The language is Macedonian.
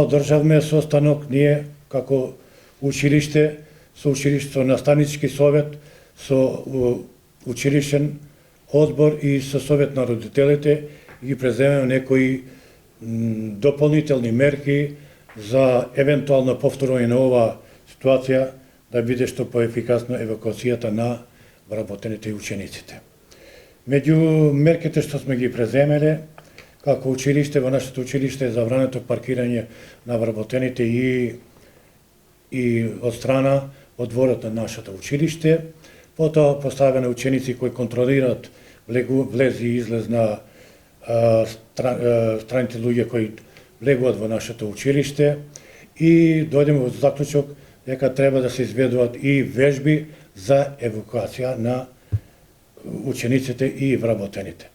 Одржавме состанок ние како училиште, со наставнички совет, со училишен одбор и со совет на родителите ги преземеме некои дополнителни мерки за евентуално повторување на оваа ситуација да биде што поефикасно евакуацијата на вработените и учениците. Меѓу мерките што сме ги преземеле, како училиште, во нашето училиште е забрането паркирање на вработените и од страна од дворот на нашето училиште, потоа поставено ученици кои контролираат влез и излез на страните луѓе кои влегуваат во нашето училиште и дојдеме во заклучок дека треба да се изведуваат и вежби за евакуација на учениците и вработените.